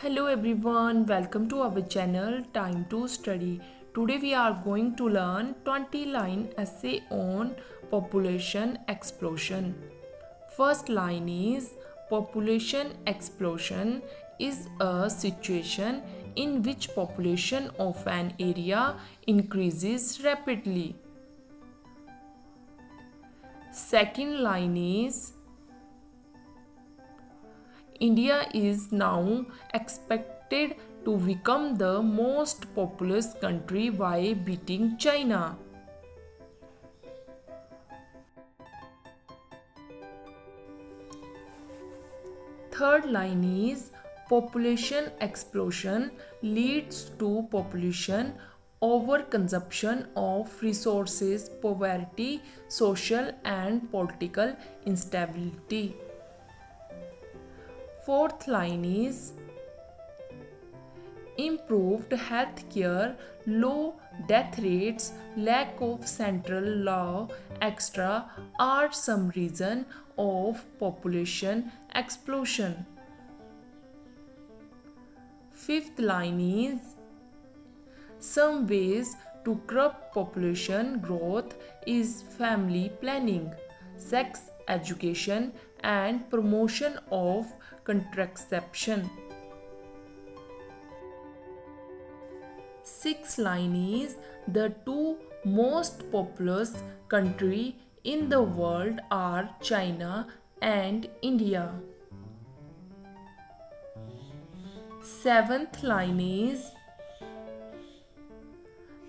Hello everyone, welcome to our channel Time to Study. Today we are going to learn 20-line essay on population explosion. First line is population explosion is a situation in which population of an area increases rapidly. Second line is India is now expected to become the most populous country by beating China. Third line is population explosion leads to population overconsumption of resources, poverty, social and political instability. Fourth line is improved healthcare, low death rates, lack of central law, etc. are some reason of population explosion. Fifth line is some ways to curb population growth is family planning, sex education and promotion of contraception. Sixth line is the two most populous countries in the world are China and India. Seventh line is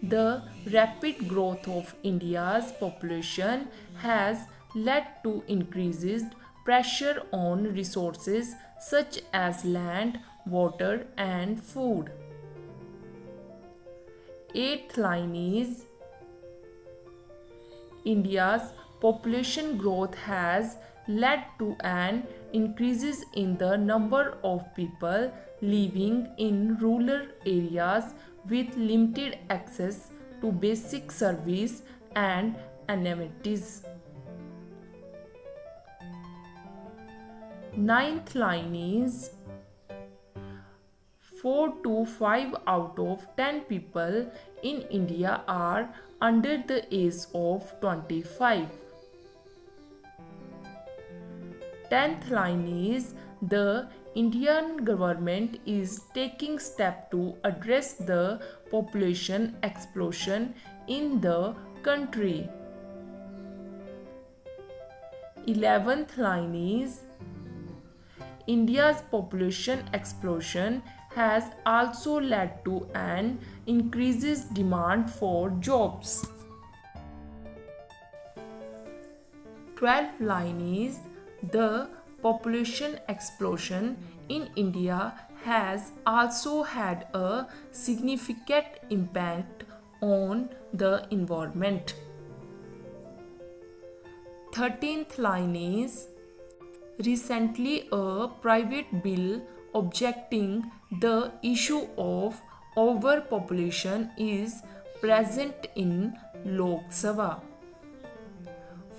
the rapid growth of India's population has led to increased pressure on resources such as land, water, and food. Eighth line is India's population growth has led to an increase in the number of people living in rural areas with limited access to basic service and amenities. Ninth line is 4 to 5 out of 10 people in India are under the age of 25. 10th line is the Indian government is taking steps to address the population explosion in the country. 11th line is India's population explosion has also led to an increased demand for jobs. 12th line is the population explosion in India has also had a significant impact on the environment. 13th line is recently a private bill objecting the issue of overpopulation is present in Lok Sabha.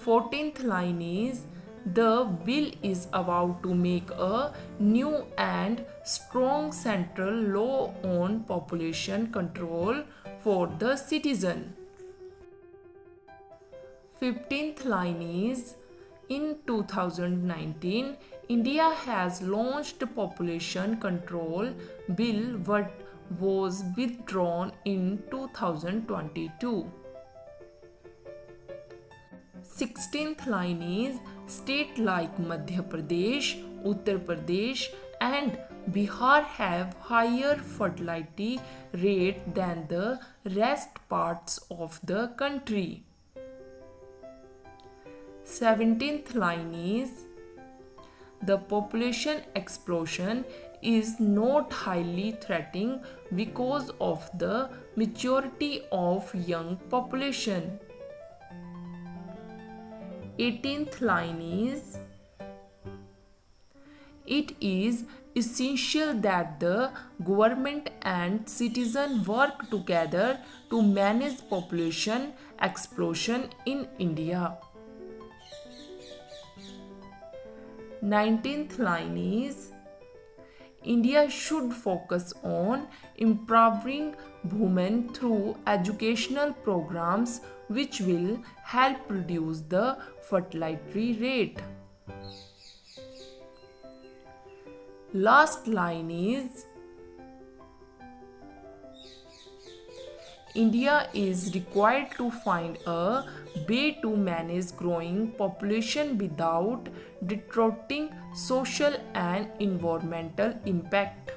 14th line is the bill is about to make a new and strong central law on population control for the citizen. 15th line is in 2019, India has launched population control bill but was withdrawn in 2022. 16th line is states like Madhya Pradesh, Uttar Pradesh and Bihar have higher fertility rate than the rest parts of the country. 17th line is the population explosion is not highly threatening because of the maturity of young population. 18th line is it is essential that the government and citizens work together to manage population explosion in India. 19th line is India should focus on empowering women through educational programs which will help reduce the fertility rate. Last line is India is required to find a way to manage growing population without distorting social and environmental impact.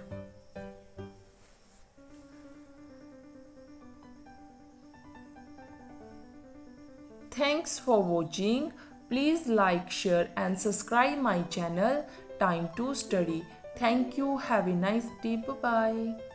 Thanks for watching. Please like, share and subscribe my channel Time to Study. Thank you. Have a nice day. Bye bye.